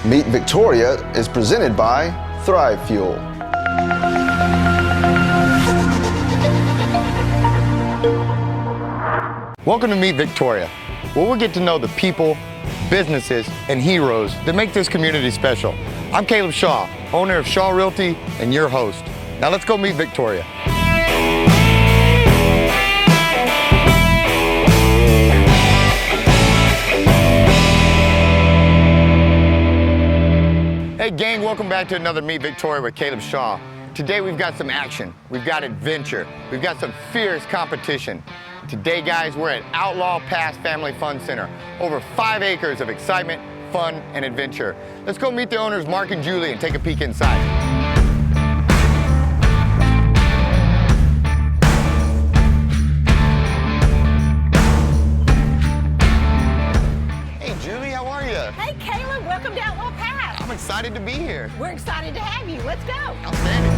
Meet Victoria is presented by Thrive Fuel. Welcome to Meet Victoria, where we'll get to know the people, businesses, and heroes that make this community special. I'm Caleb Shaw, owner of Shaw Realty and your host. Now let's go meet Victoria. Hey gang, welcome back to another Meet Victoria with Caleb Shaw. Today we've got some action, we've got adventure, we've got some fierce competition. Today guys, we're at Outlaw Pass Family Fun Center. Over 5 acres of excitement, fun, and adventure. Let's go meet the owners, Mark and Julie, and take a peek inside. Hey Julie, how are you? Hey Caleb, welcome to Outlaw Pass. I'm excited to be here. We're excited to have you. Let's go. Outstanding.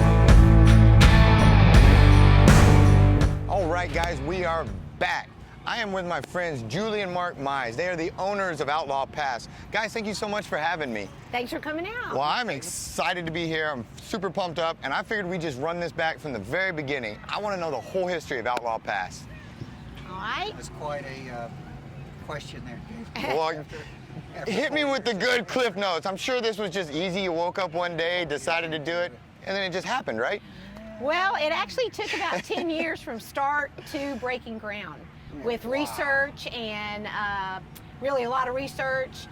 All right, guys, we are back. I am with my friends Julie and Mark Mize. They are the owners of Outlaw Pass. Guys, thank you so much for having me. Thanks for coming out. Well, I'm excited to be here. I'm super pumped up, and I figured we'd just run this back from the very beginning. I want to know the whole history of Outlaw Pass. All right. That's quite a question there, Dave. Well, hit me with the good Cliff Notes. I'm sure this was just easy. You woke up one day, decided to do it, and then it just happened, right? Well, it actually took about 10 years from start to breaking ground with research and really a lot of research,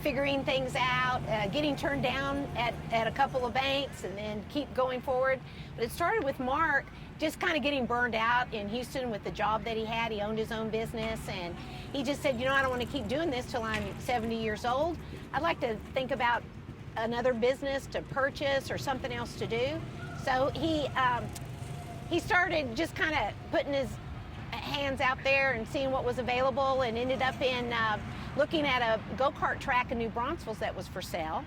figuring things out, getting turned down at a couple of banks and then keep going forward. But it started with Mark just kind of getting burned out in Houston with the job that he had. He owned his own business and he just said, you know, I don't want to keep doing this till I'm 70 years old. I'd like to think about another business to purchase or something else to do. So he started just kind of putting his hands out there and seeing what was available and ended up in looking at a go-kart track in New Braunfels that was for sale.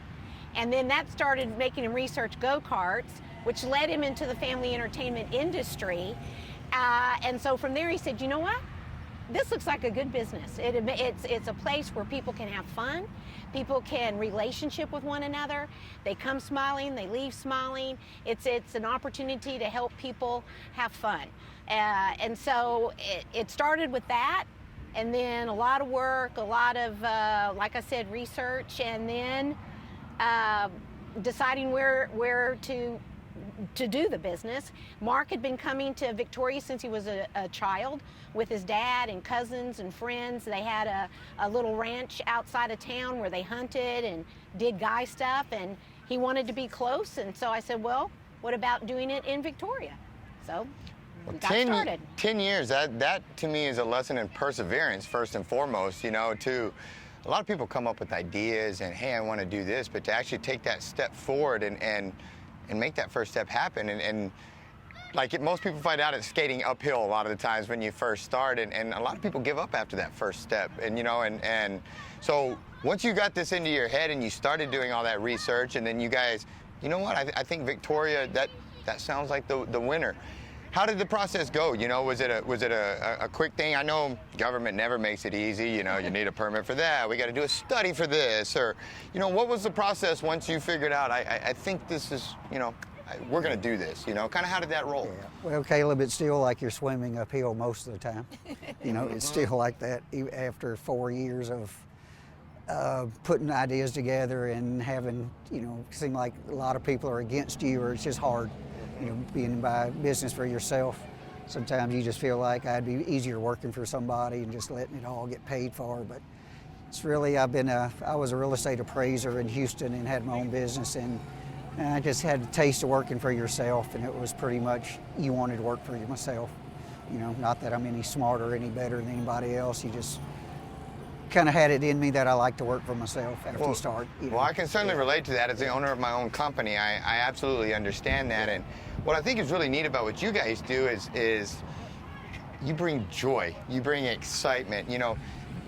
And then that started making him research go-karts, which led him into the family entertainment industry. And so from there he said, you know what? This looks like a good business. It's a place where people can have fun. People can relationship with one another. They come smiling, they leave smiling. It's an opportunity to help people have fun. And so it started with that, and then a lot of work, a lot of, like I said, research, and then deciding where to do the business. Mark had been coming to Victoria since he was a child with his dad and cousins and friends. They had a little ranch outside of town where they hunted and did guy stuff, and he wanted to be close, and so I said, well, what about doing it in Victoria? So we got started. 10 years, that to me is a lesson in perseverance, first and foremost. You know, a lot of people come up with ideas and, hey, I want to do this, but to actually take that step forward and make that first step happen. And like most people find out it's skating uphill a lot of the times when you first start, and a lot of people give up after that first step. And you know, and so once you got this into your head and you started doing all that research, and then you guys, you know what, I think Victoria, that sounds like the winner. How did the process go? You know, was it a quick thing? I know government never makes it easy. You know, you need a permit for that. We got to do a study for this, or, you know, what was the process once you figured out? I think this is, you know, we're going to do this. You know, kind of how did that roll? Yeah. Well, Caleb, it's still like you're swimming uphill most of the time. You know, it's still like that even after 4 years of putting ideas together and having, you know, seem like a lot of people are against you, or it's just hard. You know, being by business for yourself, sometimes you just feel like I'd be easier working for somebody and just letting it all get paid for. But it's really, I was a real estate appraiser in Houston and had my own business, and I just had a taste of working for yourself, and it was pretty much you wanted to work for yourself. You know, not that I'm any smarter or any better than anybody else. You just kind of had it in me that I like to work for myself after you start. You know. Well, I can certainly relate to that. As the owner of my own company, I absolutely understand that. And what I think is really neat about what you guys do is you bring joy, you bring excitement. You know,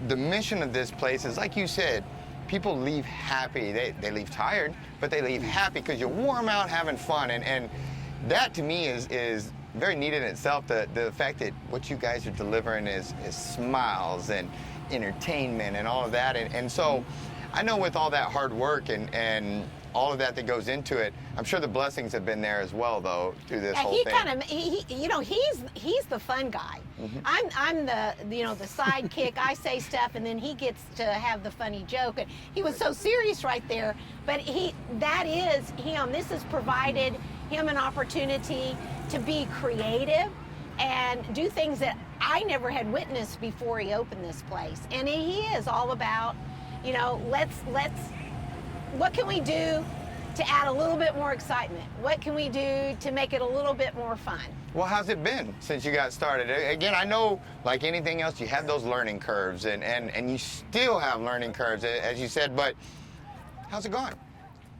the mission of this place is, like you said, people leave happy. They leave tired, but they leave happy because you wore them out having fun. And that to me is very neat in itself. The fact that what you guys are delivering is smiles and entertainment and all of that. And so I know with all that hard work and all of that goes into it, I'm sure the blessings have been there as well, though, through this whole thing. He's the fun guy. I'm the the sidekick. I say stuff, and then he gets to have the funny joke. And he was so serious right there, but that is him. This has provided him an opportunity to be creative and do things that I never had witnessed before he opened this place. And he is all about, let's what can we do to add a little bit more excitement? What can we do to make it a little bit more fun? Well, how's it been since you got started? Again, I know, like anything else, you have those learning curves, and you still have learning curves, as you said, but how's it going?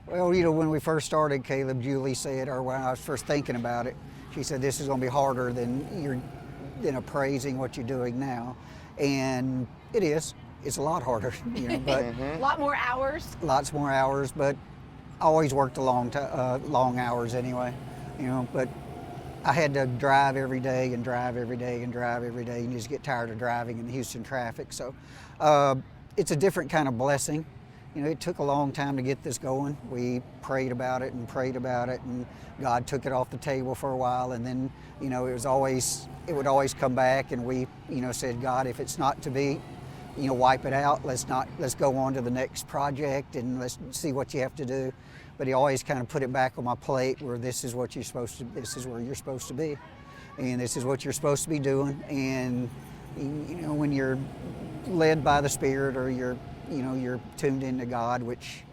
Well, when we first started, Caleb, Julie said, or when I was first thinking about it, she said, this is going to be harder than appraising what you're doing now. And it is. It's a lot harder, but A lot more hours. Lots more hours, but I always worked long hours anyway, but I had to drive every day and drive every day and drive every day, and you just get tired of driving in the Houston traffic. So it's a different kind of blessing. It took a long time to get this going. We prayed about it, and God took it off the table for a while, and then, it would always come back, and we, said, God, if it's not to be, wipe it out. Let's go on to the next project, and let's see what you have to do. But he always kind of put it back on my plate where this is where you're supposed to be, and this is what you're supposed to be doing. And, when you're led by the Spirit, or you're tuned into God, which,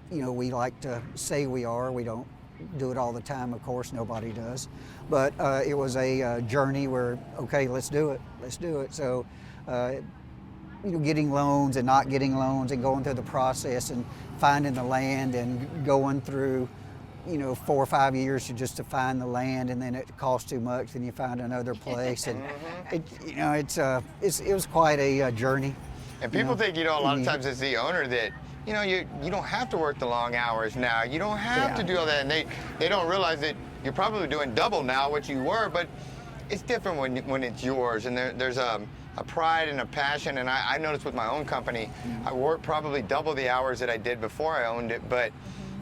we like to say we are. We don't do it all the time, of course, nobody does. But it was a journey where, okay, let's do it. So, getting loans and not getting loans, and going through the process and finding the land, and going through, 4 or 5 years just to find the land, and then it costs too much, and you find another place, and it was quite a journey. And people think, a lot of times as the owner that, you don't have to work the long hours now. You don't have to do all that, and they don't realize that you're probably doing double now what you were, but it's different when it's yours, and there's a pride and a passion. And I noticed with my own company, I work probably double the hours that I did before I owned it, but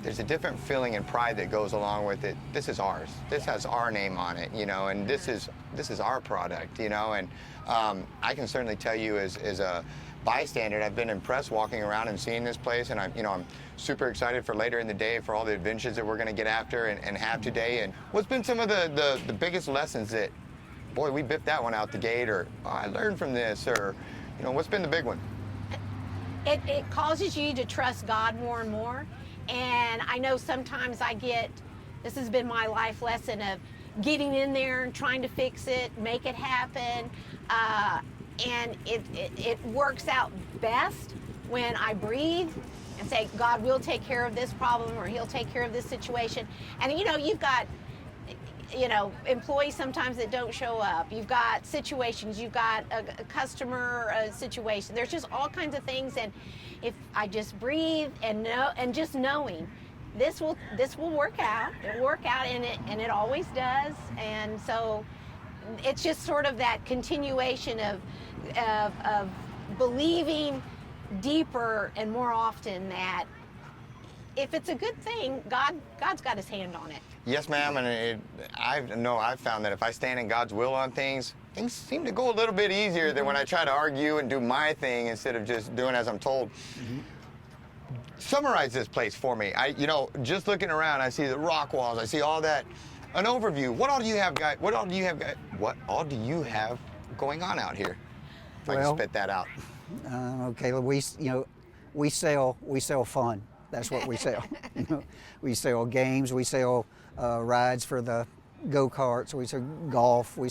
there's a different feeling and pride that goes along with it. This is ours. This has our name on it, and this is our product, and I can certainly tell you as a bystander, I've been impressed walking around and seeing this place, and I'm super excited for later in the day for all the adventures that we're going to get after and have today. And what's been some of the biggest lessons that, boy, we biffed that one out the gate, or I learned from this, or what's been the big one? It causes you to trust God more and more. And I know sometimes this has been my life lesson of getting in there and trying to fix it, make it happen. And it works out best when I breathe and say, God will take care of this problem, or he'll take care of this situation. And you've got employees sometimes that don't show up. You've got situations, you've got a customer situation. There's just all kinds of things, and if I just breathe and just knowing this will work out. It'll work out, and it always does. And so it's just sort of that continuation of believing deeper and more often that if it's a good thing, God's got his hand on it. Yes, ma'am, and I've found that if I stand in God's will on things seem to go a little bit easier than when I try to argue and do my thing instead of just doing as I'm told. Summarize this place for me. Just looking around, I see the rock walls, I see all that. An overview. What all do you have going on out here? If I can spit that out. Okay, we sell fun. That's what we sell. We sell games. We sell rides for the go-karts. We sell golf. We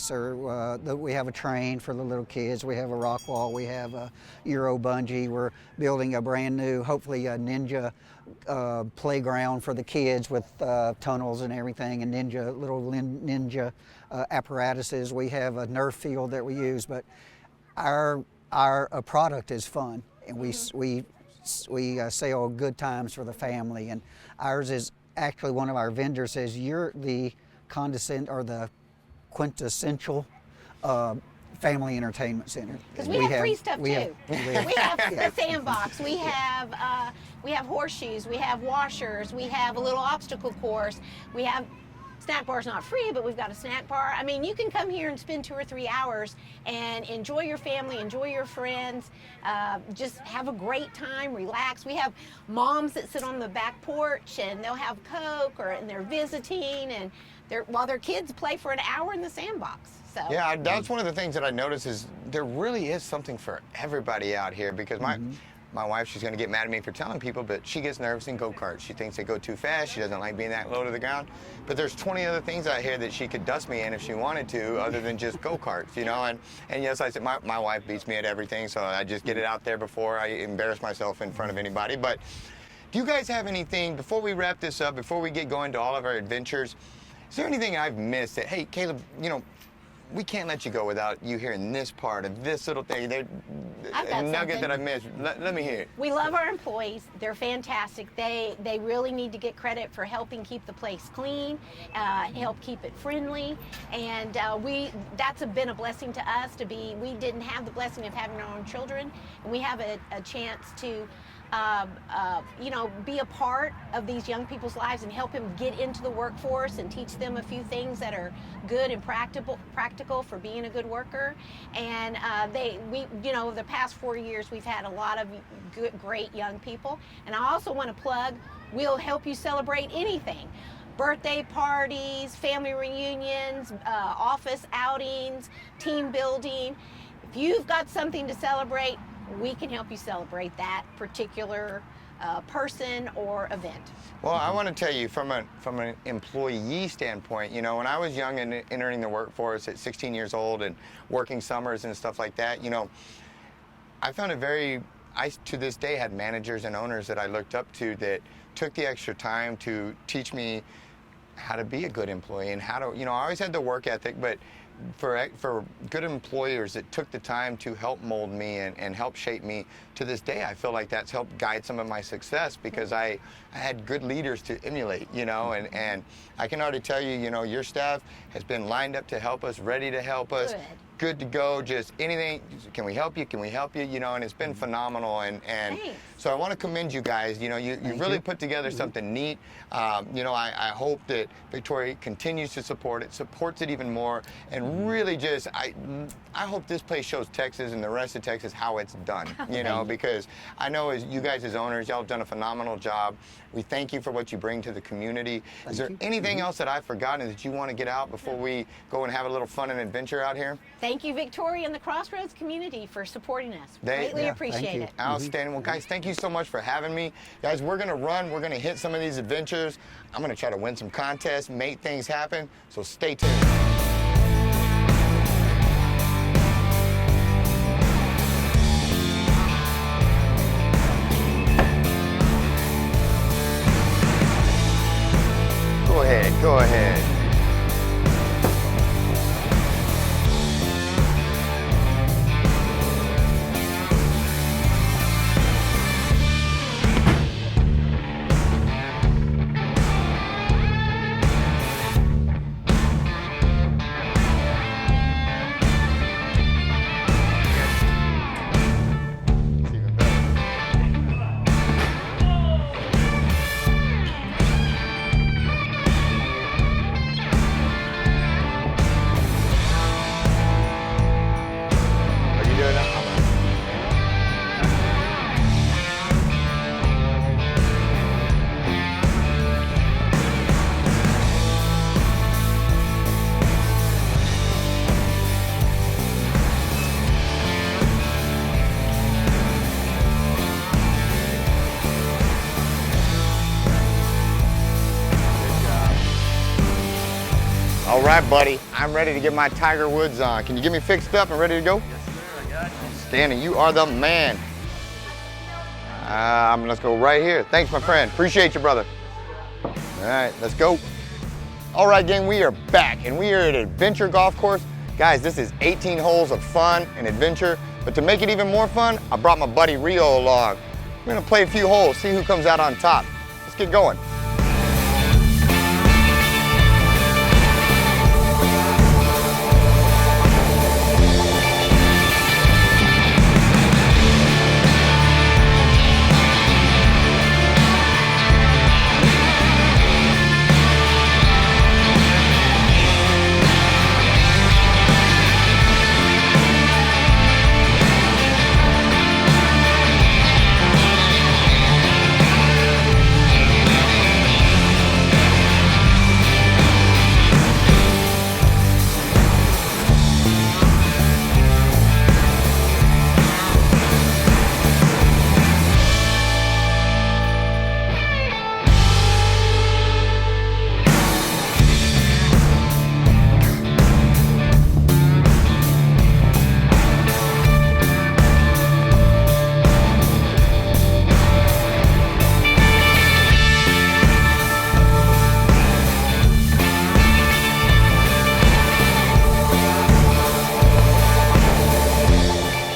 have a train for the little kids. We have a rock wall. We have a Euro bungee. We're building a brand new, hopefully a ninja playground for the kids with tunnels and everything, and little ninja apparatuses. We have a Nerf field that we use, but our product is fun, and we sell good times for the family. And ours is actually, one of our vendors says, you're the the quintessential family entertainment center. Because we have free stuff too. We have yeah. the sandbox. We have horseshoes. We have washers. We have a little obstacle course. We have snack bar's not free, but we've got a snack bar. I mean, you can come here and spend 2 or 3 hours and enjoy your family, enjoy your friends, just have a great time, relax. We have moms that sit on the back porch and they'll have Coke and they're visiting and while their kids play for an hour in the sandbox. So. Yeah, that's one of the things that I notice is there really is something for everybody out here because my wife, she's going to get mad at me for telling people, but she gets nervous in go-karts. She thinks they go too fast. She doesn't like being that low to the ground. But there's 20 other things out here that she could dust me in if she wanted to, other than just go-karts, you know? And yes, I said my wife beats me at everything, so I just get it out there before I embarrass myself in front of anybody. But do you guys have anything, before we wrap this up, before we get going to all of our adventures, is there anything I've missed that, hey, Caleb, you know, we can't let you go without you hearing this part of this little thing. A nugget that I missed. Let me hear it. We love our employees. They're fantastic. They really need to get credit for helping keep the place clean, help keep it friendly, and that's been a blessing to us we didn't have the blessing of having our own children, and we have a chance to you know, be a part of these young people's lives and help them get into the workforce and teach them a few things that are good and practical for being a good worker. And you know, the past 4 years we've had a lot of great young people. And I also want to plug, we'll help you celebrate anything. Birthday parties, family reunions, office outings, team building. If you've got something to celebrate, we can help you celebrate that particular person or event. Well, I want to tell you from an employee standpoint, you know, when I was young and entering the workforce at 16 years old and working summers and stuff like that, you know, I found it I to this day had managers and owners that I looked up to that took the extra time to teach me how to be a good employee and how to, you know, I always had the work ethic, but for good employers that took the time to help mold me and help shape me, to this day I feel like that's helped guide some of my success because I had good leaders to emulate, you know, and I can already tell you, you know, your staff has been lined up to help us, ready to help us. Good to go, just anything, can we help you, you know, and it's been phenomenal, and so I want to commend you guys, you know, you really put together something neat. You know, I hope that Victoria continues to support it, supports it even more, and really just, I hope this place shows Texas and the rest of Texas how it's done, you know, because I know as you guys as owners, y'all have done a phenomenal job. We thank you for what you bring to the community. Is there anything else that I've forgotten that you want to get out before we go and have a little fun and adventure out here? Thank you, Victoria, and the Crossroads community for supporting us. Greatly appreciate it. Outstanding. Well, guys, thank you so much for having me. Guys, we're going to run. We're going to hit some of these adventures. I'm going to try to win some contests, make things happen. So stay tuned. Go ahead. All right, buddy, I'm ready to get my Tiger Woods on. Can you get me fixed up and ready to go? Yes, sir, I got you. Stanley, you are the man. Let's go right here. Thanks, my friend. Appreciate you, brother. All right, let's go. All right, gang, we are back, and we are at Adventure Golf Course. Guys, this is 18 holes of fun and adventure, but to make it even more fun, I brought my buddy Rio along. We're gonna play a few holes, see who comes out on top. Let's get going.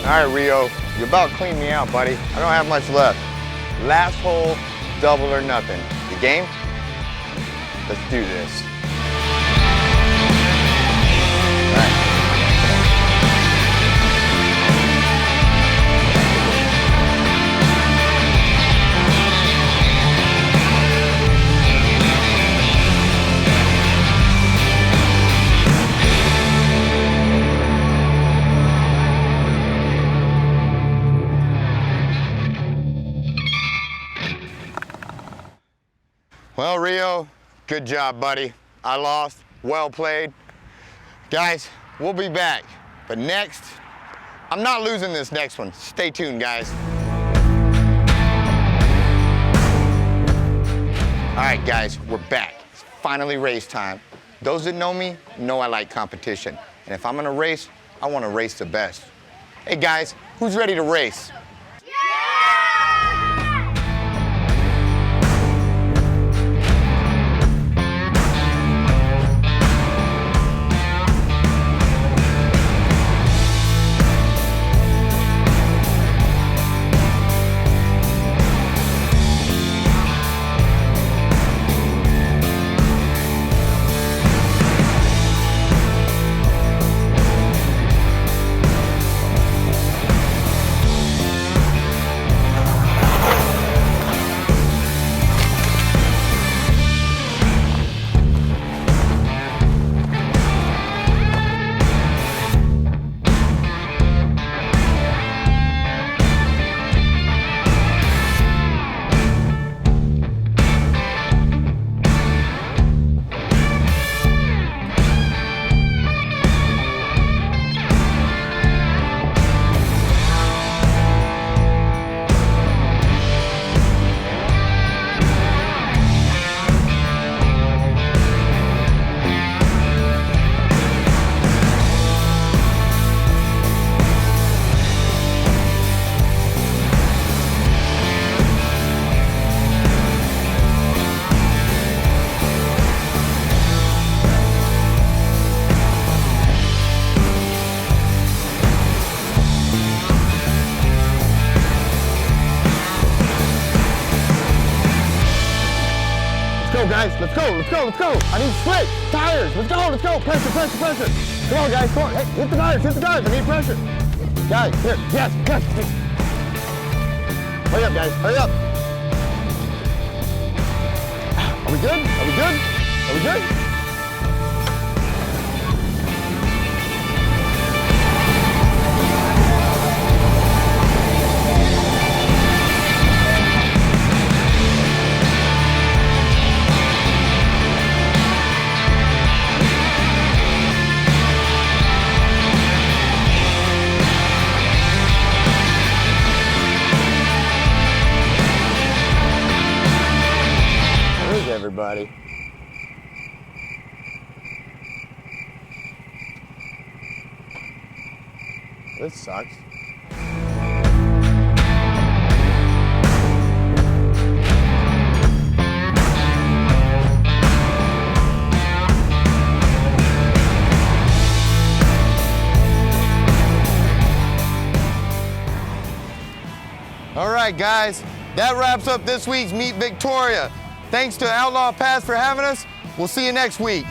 right, Rio, you about cleaned me out, buddy. I don't have much left. Last hole, double or nothing. You game? Let's do this. All right. Well, Rio, good job, buddy. I lost, well played. Guys, we'll be back. But next, I'm not losing this next one. Stay tuned, guys. All right, guys, we're back. It's finally race time. Those that know me know I like competition. And if I'm gonna race, I wanna race the best. Hey, guys, who's ready to race? Guys, let's go, let's go, let's go. I need slick tires. Let's go. Pressure, pressure, pressure. Come on, guys, come on. Hey, hit the tires, hit the tires. I need pressure. Guys, here, yes. Hurry up, guys, hurry up. Are we good? Are we good? Are we good? Everybody. This sucks. All right, guys, that wraps up this week's Meet Victoria. Thanks to Outlaw Pass for having us. We'll see you next week.